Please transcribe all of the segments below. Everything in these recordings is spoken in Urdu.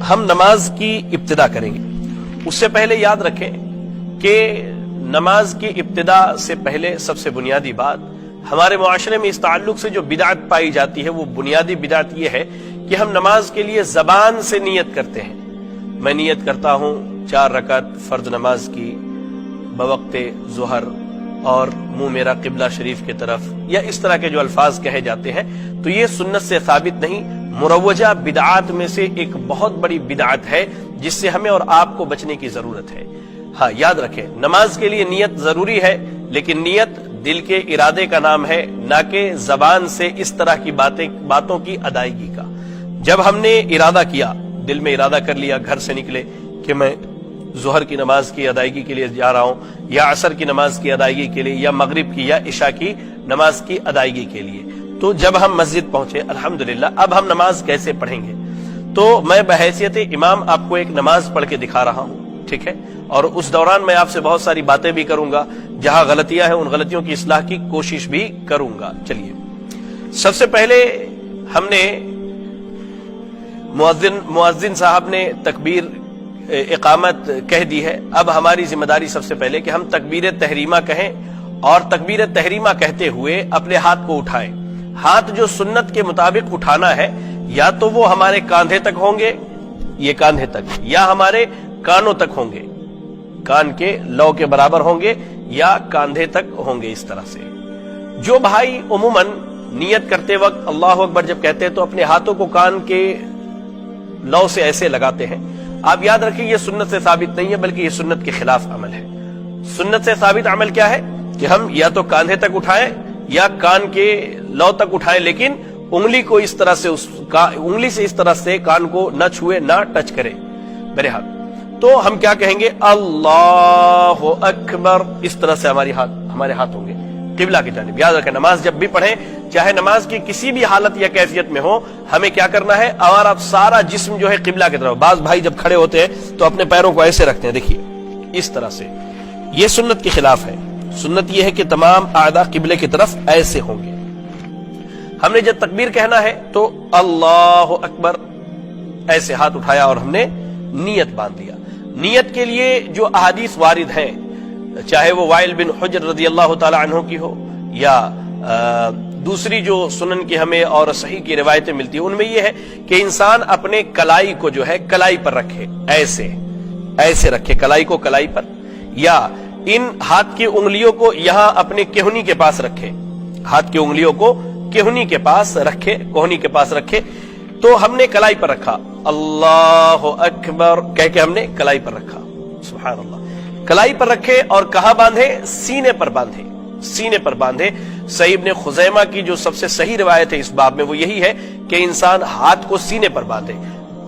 ہم نماز کی ابتدا کریں گے، اس سے پہلے یاد رکھیں کہ نماز کی ابتدا سے پہلے سب سے بنیادی بات ہمارے معاشرے میں اس تعلق سے جو بدعت پائی جاتی ہے، وہ بنیادی بدعت یہ ہے کہ ہم نماز کے لیے زبان سے نیت کرتے ہیں۔ میں نیت کرتا ہوں 4 رکعت فرض نماز کی بوقت ظہر اور منہ میرا قبلہ شریف کی طرف، یا اس طرح کے جو الفاظ کہے جاتے ہیں، تو یہ سنت سے ثابت نہیں، مروجہ بدعات میں سے ایک بہت بڑی بدعت ہے جس سے ہمیں اور آپ کو بچنے کی ضرورت ہے۔ ہاں یاد رکھیں، نماز کے لیے نیت ضروری ہے، لیکن نیت دل کے ارادے کا نام ہے، نہ کہ زبان سے اس طرح کی باتوں کی ادائیگی کا۔ جب ہم نے ارادہ کیا، دل میں ارادہ کر لیا، گھر سے نکلے کہ میں ظہر کی نماز کی ادائیگی کے لیے جا رہا ہوں، یا عصر کی نماز کی ادائیگی کے لیے، یا مغرب کی یا عشاء کی نماز کی ادائیگی کے لیے، تو جب ہم مسجد پہنچے الحمدللہ اب ہم نماز کیسے پڑھیں گے، تو میں بحیثیت امام آپ کو ایک نماز پڑھ کے دکھا رہا ہوں، ٹھیک ہے، اور اس دوران میں آپ سے بہت ساری باتیں بھی کروں گا، جہاں غلطیاں ہیں ان غلطیوں کی اصلاح کی کوشش بھی کروں گا۔ چلیے، سب سے پہلے ہم نے مؤذن صاحب نے تکبیر اقامت کہہ دی ہے، اب ہماری ذمہ داری سب سے پہلے کہ ہم تکبیر تحریمہ کہیں، اور تکبیر تحریمہ کہتے ہوئے اپنے ہاتھ کو اٹھائیں۔ ہاتھ جو سنت کے مطابق اٹھانا ہے، یا تو وہ ہمارے کاندھے تک ہوں گے، یہ کاندھے تک، یا ہمارے کانوں تک ہوں گے، کان کے لو کے برابر ہوں گے، یا کاندھے تک ہوں گے، اس طرح سے۔ جو بھائی عموماً نیت کرتے وقت اللہ اکبر جب کہتے ہیں تو اپنے ہاتھوں کو کان کے لو سے ایسے لگاتے ہیں، آپ یاد رکھیں یہ سنت سے ثابت نہیں ہے، بلکہ یہ سنت کے خلاف عمل ہے۔ سنت سے ثابت عمل کیا ہے کہ ہم یا تو کاندھے تک اٹھائیں یا کان کے لو تک اٹھائیں، لیکن انگلی کو اس طرح سے انگلی سے اس طرح سے کان کو نہ چھوئے، نہ ٹچ کرے میرے ہاتھ۔ تو ہم کیا کہیں گے؟ اللہ اکبر، اس طرح سے ہمارے ہاتھ ہوں گے قبلہ کی جانب۔ یاد رکھیں، نماز جب بھی پڑھیں، چاہے نماز کی کسی بھی حالت یا کیفیت میں ہو، ہمیں کیا کرنا ہے؟ ہمارا سارا جسم جو ہے قبلہ کی طرف۔ بعض بھائی جب کھڑے ہوتے ہیں تو اپنے پیروں کو ایسے رکھتے ہیں، دیکھیے اس طرح سے، یہ سنت کے خلاف ہے۔ سنت یہ ہے کہ تمام اعضاء قبلے کی طرف ایسے ہوں گے۔ ہم نے جب تکبیر کہنا ہے تو اللہ اکبر، ایسے ہاتھ اٹھایا اور ہم نے نیت باندھ لیا۔ نیت کے لیے جو احادیث وارد ہیں، چاہے وہ وائل بن حجر رضی اللہ تعالی عنہ کی ہو، یا دوسری جو سنن کی ہمیں اور صحیح کی روایتیں ملتی ہیں، ان میں یہ ہے کہ انسان اپنے کلائی کو جو ہے کلائی پر رکھے، ایسے رکھے کلائی کو کلائی پر، یا ان ہاتھ کی انگلیوں کو یہاں اپنے کہنی کے پاس رکھے، ہاتھ کی انگلیوں کو کہنی کے پاس رکھے، کوہنی کے پاس رکھے۔ تو ہم نے کلائی پر رکھا، اللہ اکبر کہہ کے ہم نے کلائی پر رکھا، سبحان اللہ، کلائی پر رکھے، اور کہاں باندھے؟ سینے پر باندھے، سینے پر باندھے۔ صحیح ابن خزیمہ کی جو سب سے صحیح روایت ہے اس باب میں، وہ یہی ہے کہ انسان ہاتھ کو سینے پر باندھے۔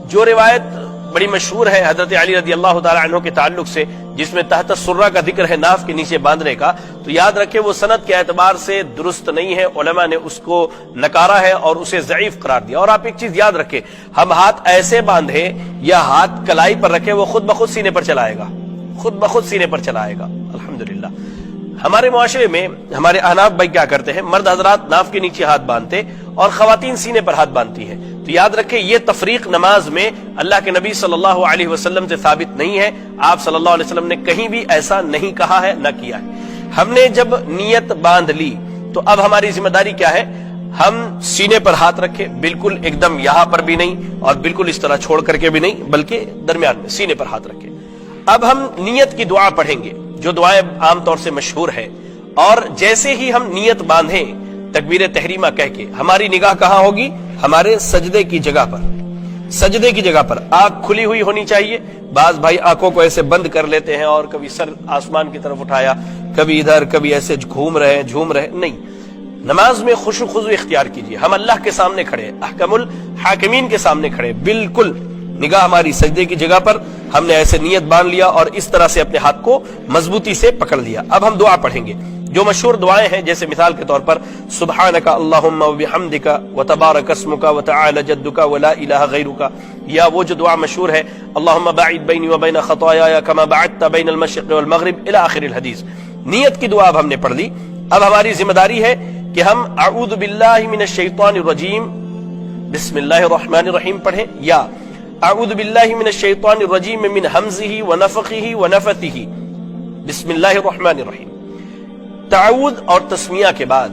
جو روایت بڑی مشہور ہے حضرت علی رضی اللہ تعالی عنہ کے تعلق سے، جس میں تحت السرہ کا ذکر ہے، ناف کے نیچے باندھنے کا، تو یاد رکھیں وہ سند کے اعتبار سے درست نہیں ہے، علماء نے اس کو نکارا ہے اور اسے ضعیف قرار دیا۔ اور آپ ایک چیز یاد رکھیں، ہم ہاتھ ایسے باندھے یا ہاتھ کلائی پر رکھے، وہ خود بخود سینے پر چلا آئے گا، خود بخود سینے پر چلا آئے گا۔ الحمدللہ ہمارے معاشرے میں ہمارے احناف بھائی کیا کرتے ہیں؟ مرد حضرات ناف کے نیچے ہاتھ باندھتے اور خواتین سینے پر ہاتھ باندھتی ہیں۔ تو یاد رکھیں یہ تفریق نماز میں اللہ کے نبی صلی اللہ علیہ وسلم سے ثابت نہیں ہے، آپ صلی اللہ علیہ وسلم نے کہیں بھی ایسا نہیں کہا ہے، نہ کیا ہے۔ ہم نے جب نیت باندھ لی تو اب ہماری ذمہ داری کیا ہے؟ ہم سینے پر ہاتھ رکھے، بالکل ایک دم یہاں پر بھی نہیں اور بالکل اس طرح چھوڑ کر کے بھی نہیں، بلکہ درمیان میں سینے پر ہاتھ رکھے۔ اب ہم نیت کی دعا پڑھیں گے، جو دعائیں عام طور سے مشہور ہے، اور جیسے ہی ہم نیت باندھیں تکبیر تحریمہ کہہ کے، ہماری نگاہ کہاں ہوگی؟ ہمارے سجدے کی جگہ پر، سجدے کی جگہ پر۔ آنکھ کھلی ہوئی ہونی چاہیے۔ بعض بھائی آنکھوں کو ایسے بند کر لیتے ہیں اور کبھی سر آسمان کی طرف اٹھایا، کبھی ادھر، کبھی ایسے جھوم رہے، نہیں۔ نماز میں خشوع خضوع اختیار کیجیے۔ ہم اللہ کے سامنے کھڑے، احکم الحاکمین کے سامنے کھڑے، بالکل نگاہ ہماری سجدے کی جگہ پر، ہم نے ایسے نیت باندھ لیا اور اس طرح سے اپنے ہاتھ کو مضبوطی سے پکڑ لیا۔ اب ہم دعا پڑھیں گے۔ جو مشہور دعائیں ہیں، جیسے مثال کے طور پر سبحانک اللہم وبحمدک وتبارک اسمک وتعالی جدک ولا الہ غیرک، یا وہ جو دعا مشہور ہے اللہم باعد بینی وبین خطایایا کما بعدت بین المشرق والمغرب الی آخر الحدیث۔ نیت کی دعا اب ہم نے پڑھ لی۔ اب ہماری ذمہ داری ہے کہ ہم اعوذ باللہ من الشیطان الرجیم بسم اللہ الرحمن الرحیم پڑھیں، یا اعوذ باللہ من الشیطان الرجیم من ہمزہ ونفخہ ونفثہ بسم اللہ الرحمن الرحیم. تعوذ اور تسمیہ کے بعد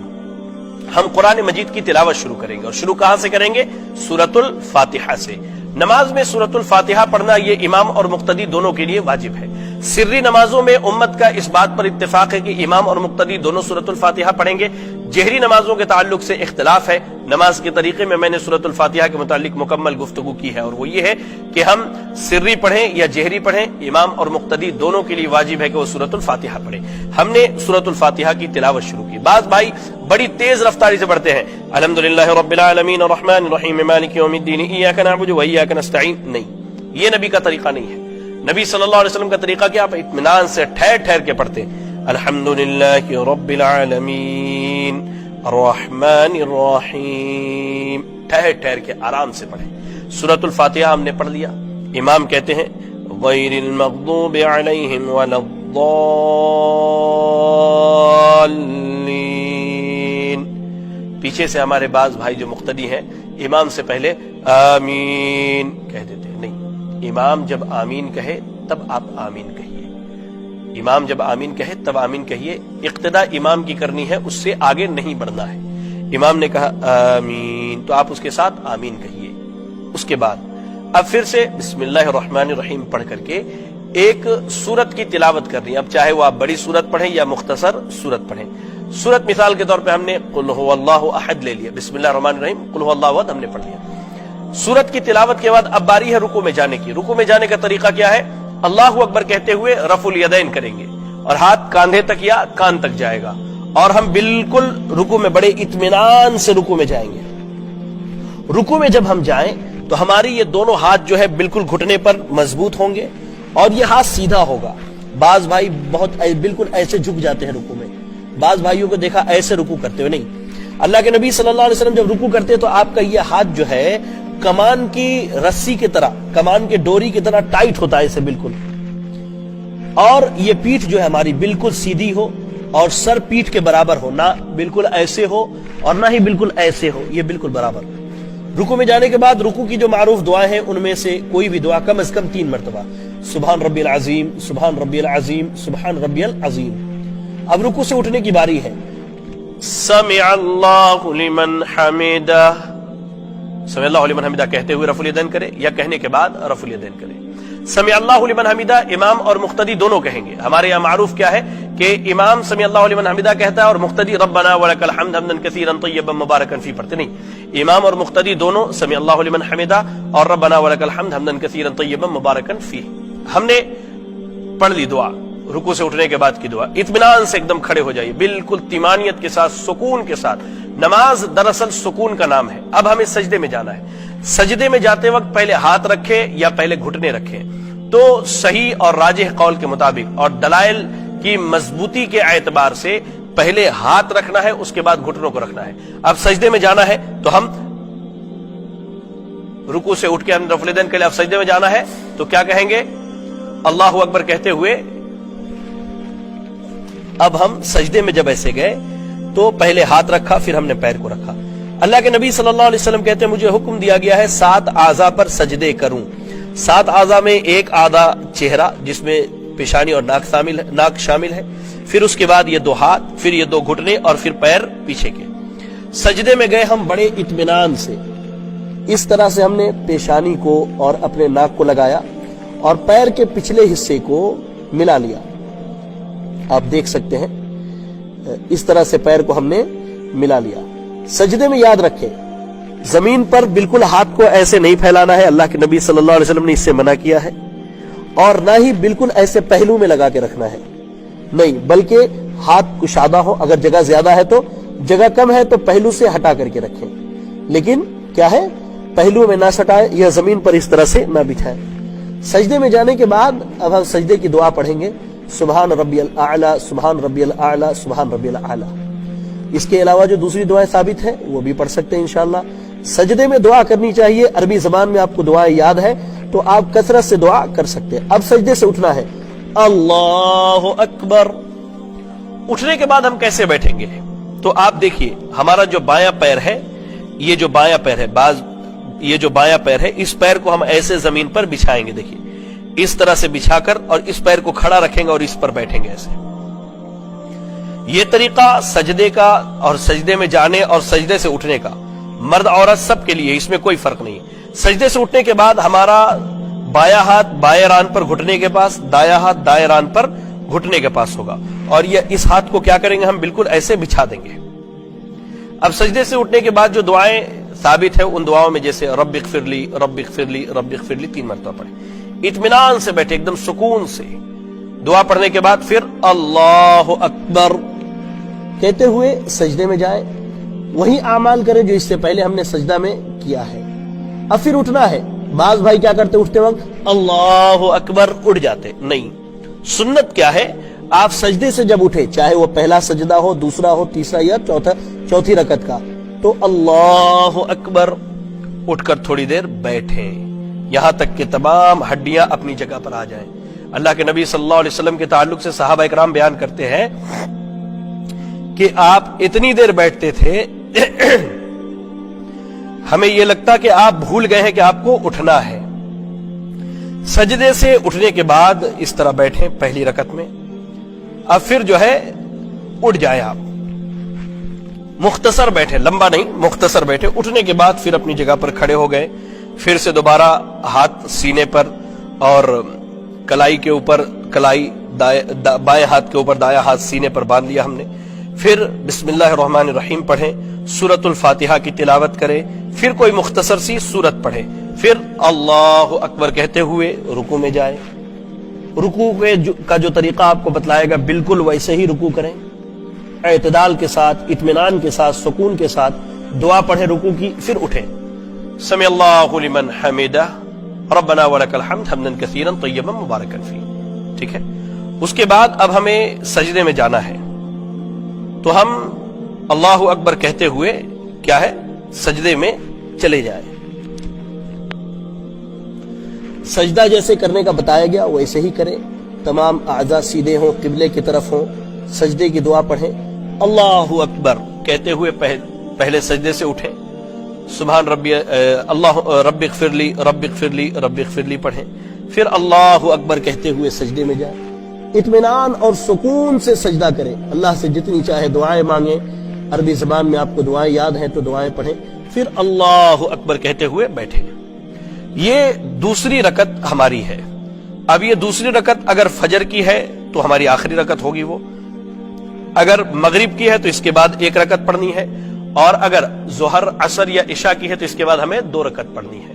ہم قرآن مجید کی تلاوت شروع کریں گے، اور شروع کہاں سے کریں گے؟ سورۃ الفاتحہ سے. نماز میں سورۃ الفاتحہ پڑھنا یہ امام اور مقتدی دونوں کے لیے واجب ہے. سری نمازوں میں امت کا اس بات پر اتفاق ہے کہ امام اور مقتدی دونوں سورۃ الفاتحہ پڑھیں گے. جہری نمازوں کے تعلق سے اختلاف ہے. نماز کے طریقے میں نے سورۃ الفاتحہ کے متعلق مکمل گفتگو کی ہے، اور وہ یہ ہے کہ ہم سری پڑھیں یا جہری پڑھیں، امام اور مقتدی دونوں کے لیے واجب ہے کہ وہ سورۃ الفاتحہ پڑھیں. ہم نے سورۃ الفاتحہ کی تلاوت شروع کی. بعض بھائی بڑی تیز رفتاری سے پڑھتے ہیں، الحمدللہ رب العالمین الرحمن الرحیم مالک یوم الدین ایاک نعبد و ایاک نستعین. نہیں، یہ نبی کا طریقہ نہیں ہے. نبی صلی اللہ علیہ وسلم کا طریقہ کیا؟ آپ اطمینان سے ٹھہر ٹھہر کے پڑھتے ہیں، الحمدللہ رب العالمین الرحمن الرحیم، ٹھہر ٹھہر کے آرام سے پڑھیں. سورۃ الفاتحہ ہم نے پڑھ لیا. امام کہتے ہیں غیر المغضوب علیہم ولا الضالین. پیچھے سے ہمارے بعض بھائی جو مقتدی ہیں امام سے پہلے آمین کہہ دیتے ہیں. نہیں، امام جب آمین کہے تب آپ آمین کہیے. امام جب آمین کہے تب آمین کہیے. اقتدا امام کی کرنی ہے، اس سے آگے نہیں بڑھنا ہے. امام نے کہا آمین تو آپ اس کے ساتھ آمین کہیے. اس کے بعد اب پھر سے بسم اللہ الرحمن الرحیم پڑھ کر کے ایک سورت کی تلاوت کرنی ہے. اب چاہے وہ آپ بڑی سورت پڑھیں یا مختصر سورت پڑھیں. سورت مثال کے طور پہ ہم نے قل هو اللہ احد لے لیا، بسم اللہ الرحمن الرحیم قل هو اللہ احد ہم نے پڑھ لیا. سورت کی تلاوت کے بعد اب باری ہے رکوع میں جانے کی. رکوع میں جانے کا طریقہ کیا ہے؟ اللہ اکبر کہتے ہوئے رفع الیدین کریں گے، اور ہاتھ کاندھے تک یا کان تک جائے گا، اور ہم بالکل رکوع میں بڑے اطمینان سے رکوع میں جائیں گے. رکوع میں جب ہم جائیں تو ہماری یہ دونوں ہاتھ جو ہے بالکل گھٹنے پر مضبوط ہوں گے، اور یہ ہاتھ سیدھا ہوگا. بعض بھائی بہت بالکل ایسے جھک جاتے ہیں رکوع میں. بعض بھائیوں کو دیکھا ایسے رکوع کرتے ہوئے. نہیں، اللہ کے نبی صلی اللہ علیہ وسلم جب رکوع کرتے تو آپ کا یہ ہاتھ جو ہے کمان کی رسی کی طرح، کمان کے ڈوری کی طرح ٹائٹ ہوتا ہے اسے بالکل. اور یہ پیٹھ جو ہے ہماری بالکل سیدھی ہو، اور سر پیٹھ کے برابر ہو، نہ بالکل ایسے ہو اور نہ ہی بالکل ایسے ہو، یہ بالکل برابر. رکوع میں جانے کے بعد رکوع کی جو معروف دعائیں ہیں ان میں سے کوئی بھی دعا کم از کم 3 مرتبہ، سبحان ربی العظیم، سبحان ربی العظیم، سبحان ربی العظیم. اب رکوع سے اٹھنے کی باری ہے. سمع اللہ لمن حمدہ، سمع اللہ لمن حمدہ کہتے ہوئے رفع الیدین کرے، یا کہنے کے بعد رفع الیدین کرے. سمع اللہ لمن حمدہ امام اور مقتدی دونوں کہیں گے. ہمارے یہاں معروف کیا ہے کہ امام سمع اللہ لمن حمدہ کہتا ہے اور مقتدی ربنا ولک الحمد حمدا کثیرا طیبا مبارکا فی پڑھتے. نہیں، امام اور مقتدی دونوں سمع اللہ لمن حمدہ اور ربنا ولک الحمد حمدا کثیرا طیبا مبارکا فی. ہم نے پڑھ لی دعا. رکوع سے اٹھنے کے بعد کی دعا، اطمینان سے ایک دم کھڑے ہو جائیے، بالکل طمانیت کے ساتھ، سکون کے ساتھ. نماز دراصل سکون کا نام ہے. اب ہمیں سجدے میں جانا ہے. سجدے میں جاتے وقت پہلے ہاتھ رکھے یا پہلے گھٹنے رکھے؟ تو صحیح اور راجح قول کے مطابق اور دلائل کی مضبوطی کے اعتبار سے پہلے ہاتھ رکھنا ہے، اس کے بعد گھٹنوں کو رکھنا ہے. اب سجدے میں جانا ہے تو ہم رکوع سے اٹھ کے ہم رفع الیدین کے لیے اب سجدے میں جانا ہے تو کیا کہیں گے؟ اللہ اکبر کہتے ہوئے اب ہم سجدے میں جب ایسے گئے تو پہلے ہاتھ رکھا، پھر ہم نے پیر کو رکھا. اللہ کے نبی صلی اللہ علیہ وسلم کہتے ہیں مجھے حکم دیا گیا ہے 7 اعضاء پر سجدے کروں. 7 اعضاء میں ایک اعضا چہرہ جس میں پیشانی اور ناک شامل ہے، پھر اس کے بعد یہ 2 ہاتھ، پھر یہ 2 گھٹنے، اور پھر پیر پیچھے کے. سجدے میں گئے ہم بڑے اطمینان سے. اس طرح سے ہم نے پیشانی کو اور اپنے ناک کو لگایا اور پیر کے پچھلے حصے کو ملا لیا. آپ دیکھ سکتے ہیں اس طرح سے پیر کو ہم نے ملا لیا. سجدے میں یاد رکھیں زمین پر بالکل ہاتھ کو ایسے نہیں پھیلانا ہے، اللہ کے نبی صلی اللہ علیہ وسلم نے اس سے منع کیا ہے. اور نہ ہی بالکل ایسے پہلو میں لگا کے رکھنا ہے، نہیں، بلکہ ہاتھ کشادہ ہو. اگر جگہ زیادہ ہے تو، جگہ کم ہے تو پہلو سے ہٹا کر کے رکھیں، لیکن کیا ہے پہلو میں نہ سٹائے یا زمین پر اس طرح سے نہ بچھائیں. سجدے میں جانے کے بعد اب ہم سجدے کی دعا پڑھیں گے، سبحان ربی الاعلی، سبحان ربی الاعلی، سبحان ربی الاعلی. اس کے علاوہ جو دوسری دعائیں ثابت ہیں وہ بھی پڑھ سکتے ہیں انشاءاللہ. سجدے میں دعا کرنی چاہیے. عربی زبان میں آپ کو دعائیں یاد ہے تو آپ کثرت سے دعا کر سکتے ہیں. اب سجدے سے اٹھنا ہے، اللہ اکبر. اٹھنے کے بعد ہم کیسے بیٹھیں گے؟ تو آپ دیکھیے ہمارا جو بایاں پیر ہے، یہ جو بایاں پیر ہے، بعض یہ جو بایاں پیر ہے اس پیر کو ہم ایسے زمین پر بچھائیں گے، دیکھیے اس طرح سے بچھا کر، اور اس پیر کو کھڑا رکھیں گے اور اس پر بیٹھیں گے ایسے۔ یہ طریقہ سجدے کا اور سجدے میں جانے اور سجدے سے اٹھنے کا مرد عورت سب کے لیے، اس میں کوئی فرق نہیں ہے۔ سجدے سے اٹھنے کے بعد ہمارا بایاں ہاتھ بائیں ران پر گھٹنے کے پاس، دایاں ہاتھ دائیں ران پر گھٹنے کے پاس ہوگا، اور یہ اس ہاتھ کو کیا کریں گے ہم بالکل ایسے بچھا دیں گے۔ اب سجدے سے اٹھنے کے بعد جو دعائیں ثابت ہے ان دعاؤں میں جیسے رب اغفر لی، رب اغفر لی، رب اغفر لی 3 مرتبہ پڑھیں، اطمینان سے بیٹھے ایک دم سکون سے۔ دعا پڑھنے کے بعد پھر اللہ اکبر کہتے ہوئے سجدے میں جائیں، وہی اعمال کریں جو اس سے پہلے ہم نے سجدہ میں کیا ہے۔ اب پھر اٹھنا ہے۔ بعض بھائی کیا کرتے اٹھتے وقت اللہ اکبر اٹھ جاتے، نہیں، سنت کیا ہے، آپ سجدے سے جب اٹھے، چاہے وہ پہلا سجدہ ہو، دوسرا ہو، تیسرا یا چوتھی رکعت کا، تو اللہ اکبر اٹھ کر تھوڑی دیر بیٹھیں یہاں تک کہ تمام ہڈیاں اپنی جگہ پر آ جائیں۔ اللہ کے نبی صلی اللہ علیہ وسلم کے تعلق سے صحابہ اکرام بیان کرتے ہیں کہ آپ اتنی دیر بیٹھتے تھے ہمیں یہ لگتا کہ آپ بھول گئے ہیں کہ آپ کو اٹھنا ہے۔ سجدے سے اٹھنے کے بعد اس طرح بیٹھیں پہلی رکعت میں، اب پھر جو ہے اٹھ جائیں، آپ مختصر بیٹھے، لمبا نہیں، مختصر بیٹھے۔ اٹھنے کے بعد پھر اپنی جگہ پر کھڑے ہو گئے، پھر سے دوبارہ ہاتھ سینے پر اور کلائی کے اوپر، کلائی بائیں ہاتھ کے اوپر، دایاں ہاتھ سینے پر باندھ لیا ہم نے۔ پھر بسم اللہ الرحمن الرحیم پڑھیں، سورۃ الفاتحہ کی تلاوت کریں، پھر کوئی مختصر سی سورت پڑھیں، پھر اللہ اکبر کہتے ہوئے رکوع میں جائیں۔ رکوع کا جو طریقہ آپ کو بتلائے گا بالکل ویسے ہی رکوع کریں، اعتدال کے ساتھ، اطمینان کے ساتھ، سکون کے ساتھ دعا پڑھیں رکوع کی، پھر اٹھیں۔ سمع اللہ لمن حمدہ ربنا ولک الحمد حمدا کثیرا طیبا مبارکا فیہ، ٹھیک ہے۔ اس کے بعد اب ہمیں سجدے میں جانا ہے، تو ہم اللہ اکبر کہتے ہوئے کیا ہے سجدے میں چلے جائیں۔ سجدہ جیسے کرنے کا بتایا گیا ویسے ہی کریں، تمام اعضاء سیدھے ہوں، قبلے کی طرف ہوں، سجدے کی دعا پڑھیں، اللہ اکبر کہتے ہوئے پہلے سجدے سے اٹھیں، سبحان ربی اللہ رب اغفر لی، رب اغفر لی، رب اغفر لی پڑھیں، پھر اللہ اکبر کہتے ہوئے سجدے میں جائیں۔ اطمینان اور سکون سے سجدہ کریں، اللہ سے جتنی چاہے دعائیں مانگیں، عربی زبان میں آپ کو دعائیں یاد ہیں تو دعائیں پڑھیں، پھر اللہ اکبر کہتے ہوئے بیٹھیں۔ یہ دوسری رکعت ہماری ہے۔ اب یہ دوسری رکعت اگر فجر کی ہے تو ہماری آخری رکعت ہوگی وہ، اگر مغرب کی ہے تو اس کے بعد 1 رکعت پڑھنی ہے، اور اگر ظہر، عصر یا عشاء کی ہے تو اس کے بعد ہمیں 2 رکعت پڑھنی ہے۔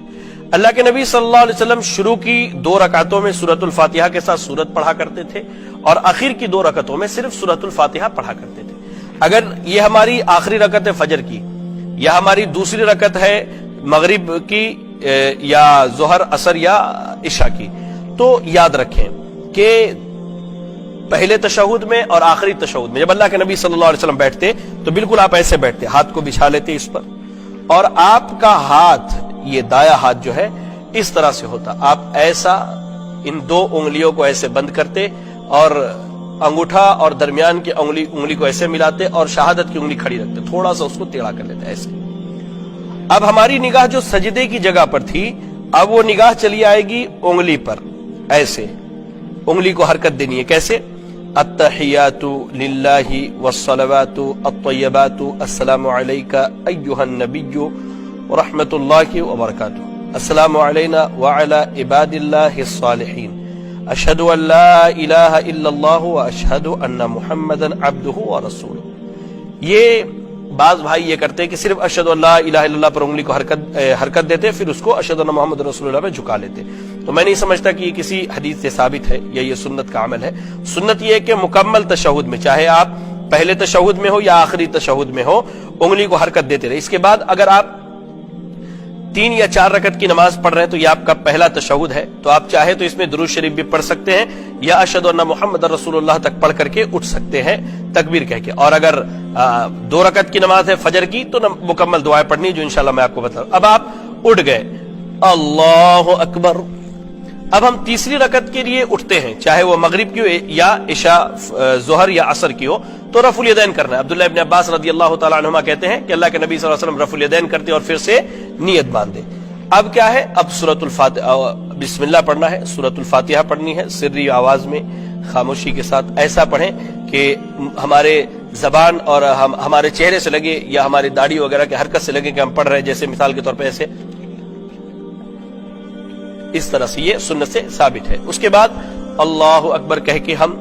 اللہ کے نبی صلی اللہ علیہ وسلم شروع کی 2 رکعتوں میں سورۃ الفاتحہ کے ساتھ سورت پڑھا کرتے تھے، اور آخر کی 2 رکعتوں میں صرف سورۃ الفاتحہ پڑھا کرتے تھے۔ اگر یہ ہماری آخری رکعت ہے فجر کی، یا ہماری دوسری رکعت ہے مغرب کی، یا ظہر، عصر یا عشاء کی، تو یاد رکھیں کہ پہلے تشہد میں اور آخری تشہد میں جب اللہ کے نبی صلی اللہ علیہ وسلم بیٹھتے تو بالکل آپ ایسے بیٹھتے، ہاتھ کو بچھا لیتے اس پر، اور آپ کا ہاتھ، یہ دایاں ہاتھ جو ہے اس طرح سے ہوتا، آپ ایسا ان 2 انگلیوں کو ایسے بند کرتے، اور انگوٹھا اور درمیان کی انگلی کو ایسے ملاتے، اور شہادت کی انگلی کھڑی رکھتے، تھوڑا سا اس کو ٹیڑھا کر لیتے ایسے۔ اب ہماری نگاہ جو سجدے کی جگہ پر تھی، اب وہ نگاہ چلی آئے گی انگلی پر، ایسے انگلی کو حرکت دینی ہے، کیسے؟ التحیات للہ والصلوات الطیبات السلام علیک ایھا النبی ورحمۃ اللہ وبرکاتہ، السلام علینا وعلی عباد اللہ الصالحین، اشہد ان لا الہ الا اللہ واشہد ان محمدا عبدہ ورسولہ۔ یہ بعض بھائی یہ کرتے کہ صرف اشہد ان لا الہ الا اللہ پر انگلی کو حرکت دیتے، پھر اس کو اشہد ان محمد رسول اللہ میں جھکا لیتے۔ تو میں نہیں سمجھتا کہ یہ کسی حدیث سے ثابت ہے یا یہ سنت کا عمل ہے۔ سنت یہ ہے کہ مکمل تشہد میں، چاہے آپ پہلے تشہد میں ہو یا آخری تشہد میں ہو، انگلی کو حرکت دیتے رہے۔ اس کے بعد اگر آپ 3 یا 4 رکعت کی نماز پڑھ رہے ہیں تو یہ آپ کا پہلا تشہد ہے، تو آپ چاہے تو اس میں درود شریف بھی پڑھ سکتے ہیں، یا اشہد ان محمد رسول اللہ تک پڑھ کر کے اٹھ سکتے ہیں تکبیر کہہ کے۔ اور اگر 2 رکعت کی نماز ہے فجر کی تو مکمل دعائیں پڑھنی جو انشاءاللہ میں آپ کو بتاؤں۔ اب آپ اٹھ گئے، اللہ اکبر۔ اب ہم تیسری رکعت کے لیے اٹھتے ہیں، چاہے وہ مغرب کی ہو یا عشاء، ظہر یا عصر کی ہو، تو رفع الیدین کرنا ہے۔ عبداللہ ابن عباس رضی اللہ تعالی عنہما کہتے ہیں کہ اللہ کے نبی صلی اللہ علیہ وسلم رفع الیدین کرتے اور پھر سے نیت باندھتے۔ اب کیا ہے؟ اب سورۃ الفاتحہ بسم اللہ پڑھنا ہے، سورۃ الفاتحہ پڑھنی ہے سری آواز میں خاموشی کے ساتھ. ایسا پڑھیں کہ ہمارے زبان اور ہمارے چہرے سے لگے یا ہماری داڑھی وغیرہ کے حرکت سے لگے کہ ہم پڑھ رہے ہیں، جیسے مثال کے طور پہ ایسے اس طرح سے. یہ سنت سے ثابت ہے. اس کے بعد اللہ اکبر کہہ کے ہم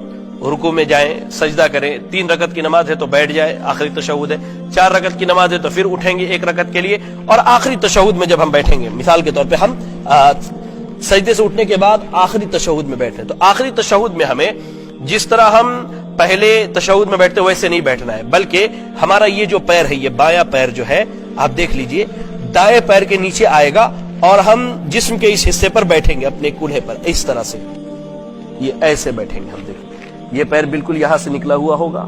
رکوع میں جائیں، سجدہ کریں. 3 رکعت کی نماز ہے تو بیٹھ جائے، آخری تشہد ہے. 4 رکعت کی نماز ہے تو پھر اٹھیں گے 1 رکعت کے لیے. اور آخری تشہد میں جب ہم بیٹھیں گے، مثال کے طور پہ ہم سجدے سے اٹھنے کے بعد آخری تشہد میں بیٹھیں، تو آخری تشہد میں ہمیں جس طرح ہم پہلے تشہد میں بیٹھتے ویسے نہیں بیٹھنا ہے، بلکہ ہمارا یہ جو پیر ہے، یہ بایاں پیر جو ہے آپ دیکھ لیجئے دائیں پیر کے نیچے آئے گا اور ہم جسم کے اس حصے پر بیٹھیں گے اپنے کولہے پر اس طرح سے. یہ ایسے بیٹھیں گے ہم. دیکھیں یہ پیر بالکل یہاں سے نکلا ہوا ہوگا،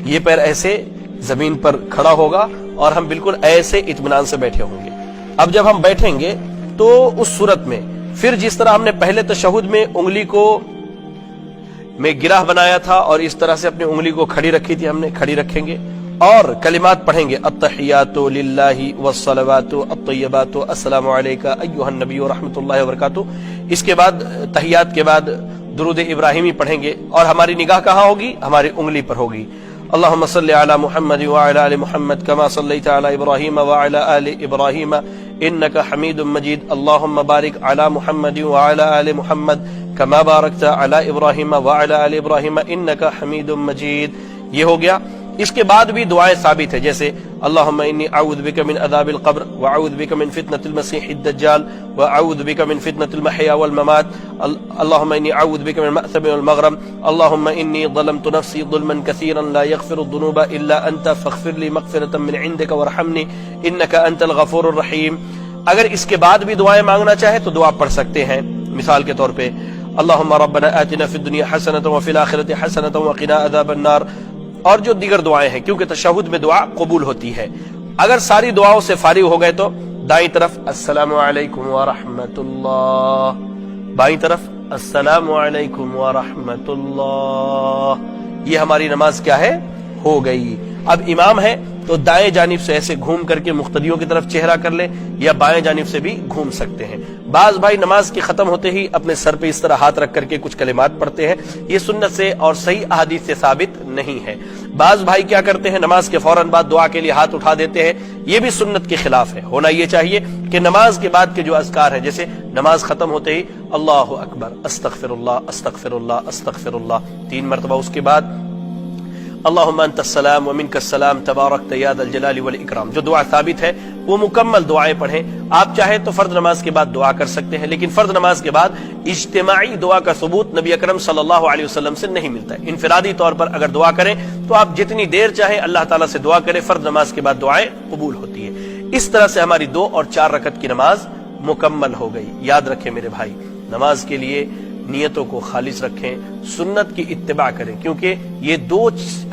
یہ پیر ایسے زمین پر کھڑا ہوگا اور ہم بالکل ایسے اطمینان سے بیٹھے ہوں گے. اب جب ہم بیٹھیں گے تو اس صورت میں پھر جس طرح ہم نے پہلے تشہد میں انگلی کو میں گرہ بنایا تھا اور اس طرح سے اپنی انگلی کو کھڑی رکھی تھی، ہم نے کھڑی رکھیں گے اور کلمات پڑھیں گے. التحیات للہ والصلوات الطیبات السلام علیک ایھا النبی ورحمۃ اللہ وبرکاتہ. اس کے بعد تحیات کے بعد درود ابراہیمی پڑھیں گے اور ہماری نگاہ کہاں ہوگی؟ ہماری انگلی پر ہوگی. اللهم صل على محمد وعلى آل محمد كما صليت على إبراهيم وعلى آل إبراهيم إنك حميد مجيد. اللهم بارك على محمد وعلى آل محمد كما باركت على إبراهيم وعلى آل إبراهيم إنك حميد مجيد. یہ ہو گیا. اس کے بعد بھی دعائیں ثابت ہے، جیسے اللہم انی اعوذ بک من عذاب القبر واعوذ بک من فتنة المسیح الدجال واعوذ بک من فتنة المحیا والممات. اللہم انی اعوذ بک من مأثم والمغرم. اللہم انی ظلمت نفسی ظلما کثیرا لا یغفر الذنوب الا انت فاغفر لی مغفرة من عندک وارحمنی انک انت الغفور الرحیم. اگر اس کے بعد بھی دعائیں مانگنا چاہے تو دعا پڑھ سکتے ہیں. مثال کے طور پہ اللہم ربنا آتنا فی الدنیا حسنة وفی الآخرة حسنة وقنا عذاب النار اور جو دیگر دعائیں ہیں، کیونکہ تشہد میں دعا قبول ہوتی ہے. اگر ساری دعاؤں سے فارغ ہو گئے تو دائیں طرف السلام علیکم ورحمۃ اللہ، بائیں طرف السلام علیکم ورحمۃ اللہ. یہ ہماری نماز کیا ہے؟ ہو گئی. اب امام ہے تو دائیں جانب سے ایسے گھوم کر کے مقتدیوں کی طرف چہرہ کر لے یا بائیں جانب سے بھی گھوم سکتے ہیں. بعض بھائی نماز کی ختم ہوتے ہی اپنے سر پہ اس طرح ہاتھ رکھ کر کے کچھ کلمات پڑھتے ہیں. یہ سنت سے اور صحیح احادیث سے ثابت نہیں ہے. بعض بھائی کیا کرتے ہیں؟ نماز کے فوراً بعد دعا کے لیے ہاتھ اٹھا دیتے ہیں. یہ بھی سنت کے خلاف ہے. ہونا یہ چاہیے کہ نماز کے بعد کے جو اذکار ہیں، جیسے نماز ختم ہوتے ہی اللہ اکبر استغفر اللہ استغفر اللہ استغفر اللہ 3 مرتبہ، اس کے بعد اللہم انت السلام ومنک السلام تبارکت یا ذا الجلال والاکرام. جو دعا ثابت ہے وہ مکمل دعائیں پڑھیں. آپ چاہے تو فرض نماز کے بعد دعا کر سکتے ہیں، لیکن فرض نماز کے بعد اجتماعی دعا کا ثبوت نبی اکرم صلی اللہ علیہ وسلم سے نہیں ملتا ہے. انفرادی طور پر اگر دعا کریں تو آپ جتنی دیر چاہیں اللہ تعالیٰ سے دعا کریں، فرض نماز کے بعد دعائیں قبول ہوتی ہیں. اس طرح سے ہماری 2 اور 4 رکعت کی نماز مکمل ہو گئی. یاد رکھیں میرے بھائی، نماز کے لیے نیتوں کو خالص رکھیں، سنت کی اتباع کریں، کیونکہ یہ 2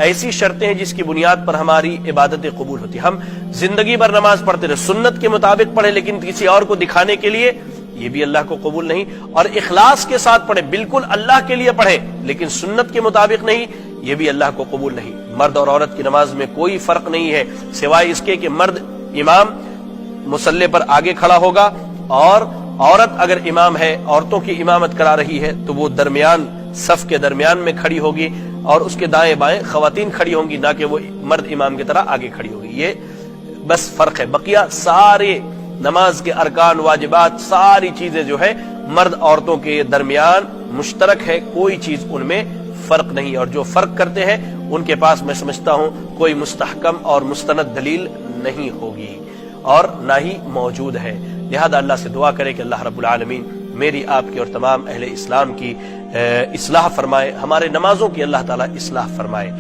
ایسی شرطیں ہیں جس کی بنیاد پر ہماری عبادتیں قبول ہوتی ہیں. ہم زندگی بھر نماز پڑھتے رہے، سنت کے مطابق پڑھیں لیکن کسی اور کو دکھانے کے لیے، یہ بھی اللہ کو قبول نہیں. اور اخلاص کے ساتھ پڑھیں، بالکل اللہ کے لیے پڑھیں لیکن سنت کے مطابق نہیں، یہ بھی اللہ کو قبول نہیں. مرد اور عورت کی نماز میں کوئی فرق نہیں ہے سوائے اس کے کہ مرد امام مصلی پر آگے کھڑا ہوگا اور عورت اگر امام ہے، عورتوں کی امامت کرا رہی ہے تو وہ درمیان صف کے درمیان میں کھڑی ہوگی اور اس کے دائیں بائیں خواتین کھڑی ہوں گی، نہ کہ وہ مرد امام کی طرح آگے کھڑی ہوگی. یہ بس فرق ہے. بقیہ سارے نماز کے ارکان واجبات ساری چیزیں جو ہے مرد عورتوں کے درمیان مشترک ہے، کوئی چیز ان میں فرق نہیں. اور جو فرق کرتے ہیں ان کے پاس میں سمجھتا ہوں کوئی مستحکم اور مستند دلیل نہیں ہوگی اور نہ ہی موجود ہے. لہذا اللہ سے دعا کرے کہ اللہ رب العالمین میری، آپ کی اور تمام اہل اسلام کی اصلاح فرمائے، ہمارے نمازوں کی اللہ تعالیٰ اصلاح فرمائے.